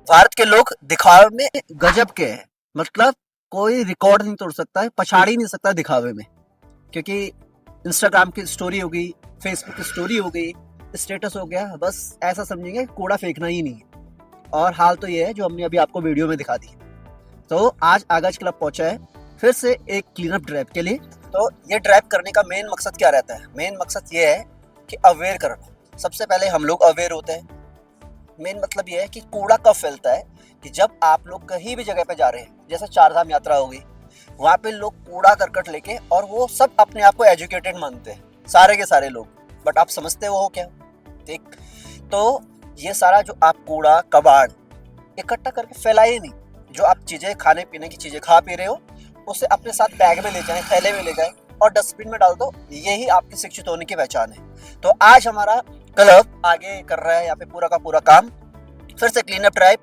भारत के लोग दिखावे में गजब के हैं, मतलब कोई रिकॉर्ड नहीं तोड़ सकता है, पछाड़ ही नहीं सकता दिखावे में। क्योंकि इंस्टाग्राम की स्टोरी हो गई, फेसबुक की स्टोरी हो गई, स्टेटस हो गया, बस ऐसा समझेंगे कूड़ा फेंकना ही नहीं है। और हाल तो ये है जो हमने अभी आपको वीडियो में दिखा दी। तो आज आगाज क्लब पहुंचा है फिर से एक क्लीन अप ड्राइव के लिए। तो ये ड्राइव करने का मेन मकसद क्या रहता है? मेन मकसद ये है कि अवेयर करना। सबसे पहले हम लोग अवेयर होते हैं। मेन मतलब ये है कि कूड़ा कब फैलता है कि जब आप लोग कहीं भी जगह पे जा रहे हैं, जैसे चारधाम यात्रा हो गई, वहाँ पे लोग कूड़ा करकट लेके, और वो सब अपने आप को एजुकेटेड मानते हैं, सारे के सारे लोग। बट आप समझते हो क्या? ठीक, तो ये सारा जो आप कूड़ा कबाड़ इकट्ठा करके फैलाइए नहीं। जो आप चीजें, खाने पीने की चीजें खा पी रहे हो, उसे अपने साथ बैग में ले जाएं, थैले में ले जाएं और डस्टबिन में डाल दो। यही आपकी शिक्षित होने की पहचान है। तो आज हमारा क्लब आगे कर रहा है यहाँ पे पूरा का पूरा काम, फिर से क्लीन अप ड्राइव।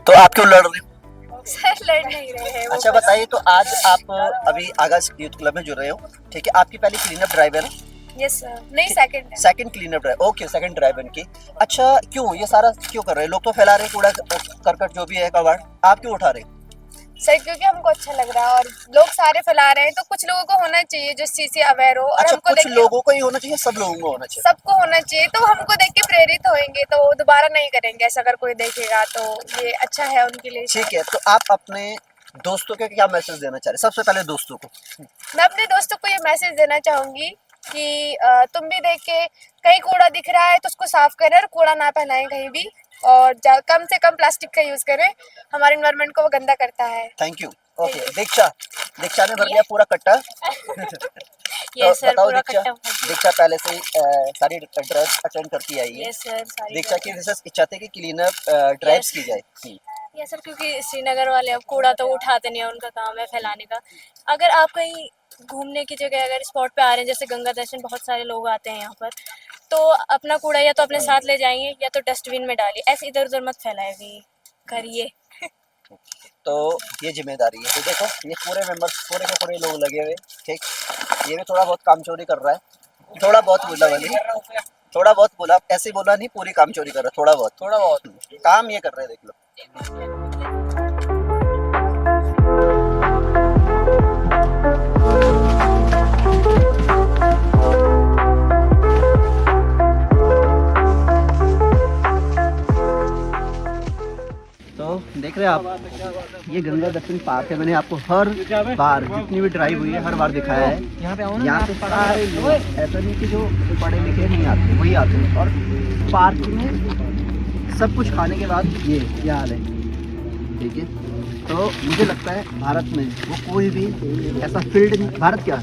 तो आप क्यों लड़ रहे हो? सर लड़ नहीं रहे हैं। अच्छा बताइए, तो आज आप अभी आगाज यूथ क्लब में जुड़ रहे हो, ठीक है? आपकी पहली क्लीन अप ड्राइव है ना? यस सर, नहीं सेकंड है। Second clean up drive, okay, second drive इनकी। अच्छा, क्यों ये सारा क्यों कर रहे हैं? लोग तो फैला रहे हैं कूड़ा करकट जो भी है कबाड़, आप क्यों उठा रहे हैं? सर क्योंकि हमको अच्छा लग रहा है और लोग सारे फैला रहे हैं, तो कुछ लोगों को होना चाहिए जो इस चीज से अवेयर हो। और अच्छा, हमको कुछ देख लोगों को ही होना चाहिए, सब लोगों को होना चाहिए? सबको होना चाहिए, तो हमको देख के प्रेरित होंगे तो वो दोबारा नहीं करेंगे ऐसा। अगर कोई देखेगा तो ये अच्छा है उनके लिए। ठीक है, तो आप अपने दोस्तों को क्या मैसेज देना चाह रहे हैं? सबसे पहले दोस्तों को। मैं अपने दोस्तों को ये मैसेज देना चाहूंगी कि तुम भी देख के कहीं कूड़ा दिख रहा है तो उसको साफ करें और कूड़ा ना फैलाएं कहीं भी, और कम से कम प्लास्टिक का यूज करें। हमारे एनवायरनमेंट को वो गंदा करता है। Thank you. ओके, दीक्षा, दीक्षा ने भर लिया पूरा कट्टा। ये तो सर बताओ पूरा दीक्षा, कट्टा। दीक्षा पहले से सारी ड्राइव्स अटेंड करती आई है। यस सर, सारी दीक्षा की विशेष इच्छा थी कि क्लीन अप ड्राइव्स की जाए। यस सर, क्योंकि श्रीनगर वाले अब कूड़ा तो उठाते नहीं है, उनका काम है फैलाने का। अगर आप कहीं घूमने की जगह अगर स्पॉट पे आ रहे हैं, जैसे गंगा दर्शन, बहुत सारे लोग आते हैं यहाँ पर, तो अपना कूड़ा या तो अपने साथ ले जाइए या तो डस्टबिन में डालिए, ऐसे इधर उधर मत फैलाइए, करिए। तो ये जिम्मेदारी है। तो देखो, ये पूरे मेंबर्स, पूरे के पूरे लोग लगे हुए, ठीक। ये भी थोड़ा बहुत काम चोरी कर रहा है, थोड़ा बहुत बोला वाली, थोड़ा बहुत बोला, ऐसे बोला नहीं, पूरी काम चोरी कर रहा है, थोड़ा बहुत काम ये कर रहे हैं, देख लो। तो देख रहे हैं आप, ये गंगा दर्शन पार्क है। मैंने आपको हर बार जितनी भी ड्राइव हुई है हर बार दिखाया है। यहाँ पे सारे लोग, ऐसा नहीं कि जो पढ़े लिखे नहीं आते, वही आते हैं। और पार्क में सब कुछ खाने के बाद ये हाल है, ठीक है? तो मुझे लगता है भारत में वो कोई भी ऐसा फील्ड नहीं, भारत क्या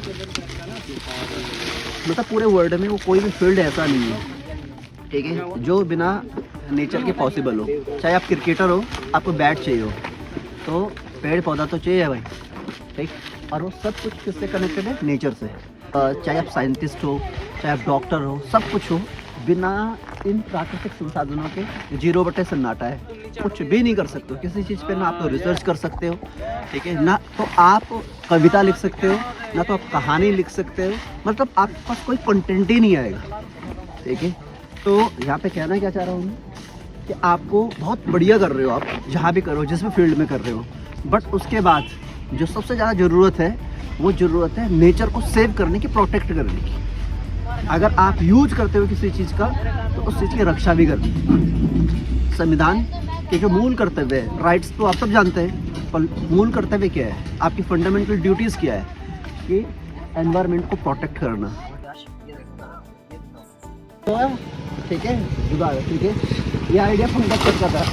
मतलब पूरे वर्ल्ड में वो कोई भी फील्ड ऐसा नहीं है, ठीक है, जो बिना नेचर के पॉसिबल हो। चाहे आप क्रिकेटर हो, आपको बैट चाहिए हो, तो पेड़ पौधा तो चाहिए भाई, ठीक। और वो सब कुछ किससे कनेक्टेड है? नेचर से। चाहे आप साइंटिस्ट हो, चाहे आप डॉक्टर हो, सब कुछ हो, बिना इन प्राकृतिक संसाधनों के 0 सन्नाटा है, कुछ भी नहीं कर सकते हो किसी चीज़ पे। ना आप तो रिसर्च कर सकते हो, ठीक है, ना तो आप कविता लिख सकते हो, ना तो आप कहानी लिख सकते हो, मतलब आपके पास कोई कंटेंट ही नहीं आएगा, ठीक है। तो यहाँ पे कहना क्या चाह रहा हूँ कि आपको बहुत बढ़िया कर रहे हो, आप जहाँ भी कर रहे हो, जिस भी फील्ड में कर रहे हो, बट उसके बाद जो सबसे ज़्यादा ज़रूरत है, वो ज़रूरत है नेचर को सेव करने की, प्रोटेक्ट करने की। अगर आप यूज करते हो किसी चीज़ का, तो उस चीज़ की रक्षा भी करनी। संविधान के जो मूल कर्तव्य है, राइट्स तो आप सब जानते हैं, पर मूल कर्तव्य क्या है, आपकी फंडामेंटल ड्यूटीज़ क्या है कि एनवायरनमेंट को प्रोटेक्ट करना, ठीक है? ठीक है, ये आइडिया पंकज का था।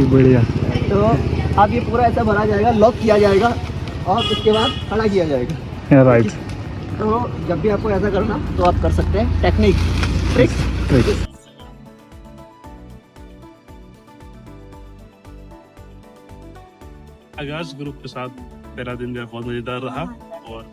बढ़िया। तो अब ये पूरा ऐसा भरा जाएगा, लॉक किया जाएगा और उसके बाद खड़ा किया जाएगा, राइट। तो जब भी आपको ऐसा करना तो आप कर सकते हैं। Technique, trick. आगाज ग्रुप के साथ पहला दिन मेरा बहुत मजेदार रहा और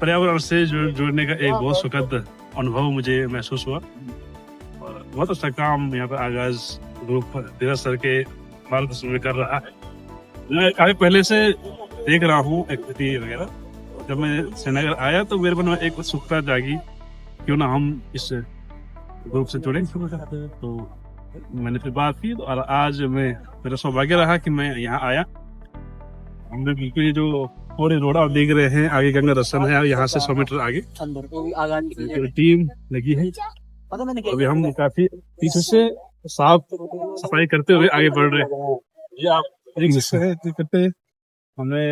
पर्यावरण से जुड़ने का एक बहुत सुखद अनुभव मुझे महसूस हुआ और बहुत अच्छा काम यहाँ पे आगाज ग्रुप धीरज सर के मार्गदर्शन में कर रहा है। मैं काफी पहले से देख रहा हूँ एक्टिविटी वगैरह। जब मैं श्रीनगर आया तो मेरे मन में एक उत्सुकता जागी, क्यों ना हम इस ग्रुप से जुड़े। तो मैंने फिर बात की और आज मेरा सौभाग्य रहा कि मैं यहाँ आया। हमने बिल्कुल ये जो पूरे रोड आप देख रहे हैं, आगे गंगा दर्शन है, यहाँ से 100 मीटर आगे टीम लगी है। अभी हम काफी पीछे से साफ सफाई करते हुए आगे बढ़ रहे हैं। ये आप एक हिस्से है करते हमने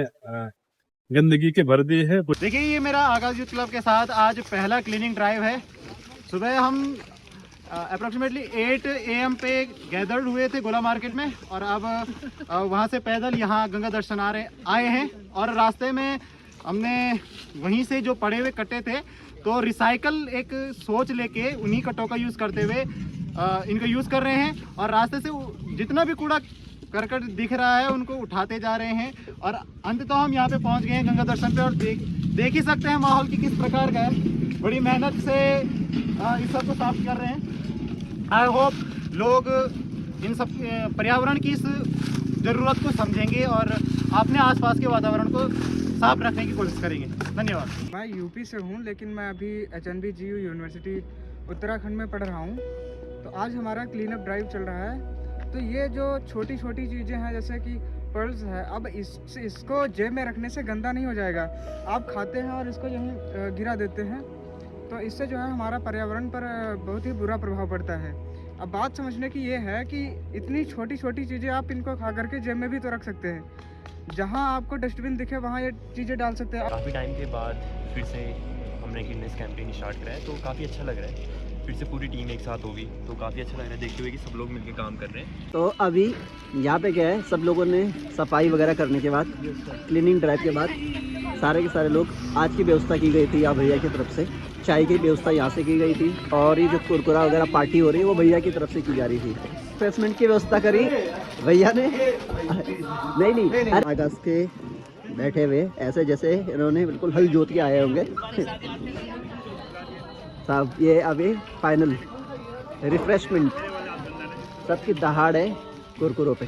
गंदगी के भर दी है। देखिए, ये मेरा आगाज यूथ क्लब के साथ आज पहला क्लीनिंग ड्राइव है। सुबह हम अप्रोक्सीमेटली 8 AM पे गैदर्ड हुए थे गोला मार्केट में, और अब वहाँ से पैदल यहाँ गंगा दर्शन आए हैं। और रास्ते में हमने वहीं से जो पड़े हुए कट्टे थे, तो रिसाइकल एक सोच लेके उन्हीं कट्टों का यूज़ करते हुए इनका यूज़ कर रहे हैं। और रास्ते से जितना भी कूड़ा करकट दिख रहा है उनको उठाते जा रहे हैं। और अंततः हम यहाँ पे पहुँच गए हैं गंगा दर्शन पे, और देख ही सकते हैं माहौल की किस प्रकार का है। बड़ी मेहनत से इस सब को साफ कर रहे हैं। आई होप लोग इन सब पर्यावरण की इस ज़रूरत को समझेंगे और अपने आसपास के वातावरण को साफ रखने की कोशिश करेंगे। धन्यवाद। मैं यूपी से हूँ, लेकिन मैं अभी HNBGU यूनिवर्सिटी उत्तराखंड में पढ़ रहा हूँ। तो आज हमारा क्लीन अप ड्राइव चल रहा है। तो ये जो छोटी छोटी चीज़ें हैं, जैसे कि पर्ल्स है, अब इसको जेब में रखने से गंदा नहीं हो जाएगा। आप खाते हैं और इसको यहीं गिरा देते हैं, तो इससे जो है हमारा पर्यावरण पर बहुत ही बुरा प्रभाव पड़ता है। अब बात समझने की ये है कि इतनी छोटी छोटी चीज़ें आप इनको खा करके जेब में भी तो रख सकते हैं। जहाँ आपको डस्टबिन दिखे वहाँ ये चीज़ें डाल सकते हैं। काफ़ी टाइम के बाद फिर से हमने क्लीननेस कैंपेन स्टार्ट करा है, तो काफ़ी अच्छा लग रहा है। फिर से पूरी टीम एक साथ होगी तो काफ़ी अच्छा लग रहा है देखते हुए कि सब लोग मिलकर काम कर रहे हैं। तो अभी यहाँ पे क्या है, सब लोगों ने सफाई वगैरह करने के बाद, क्लीनिंग ड्राइव के बाद सारे के सारे लोग, आज की व्यवस्था की गई थी यहाँ भैया की तरफ से। चाय की व्यवस्था यहाँ से की गई थी, और ये जो कुरकुरा वगैरह पार्टी हो रही है वो भैया की तरफ से की जा रही थी। रिफ्रेशमेंट की व्यवस्था करी भैया ने। नहीं आगाज के बैठे हुए ऐसे जैसे इन्होंने बिल्कुल हल जोत के आए होंगे साहब। ये अभी फाइनल रिफ्रेशमेंट सबकी दहाड़ है कुरकुरों पे।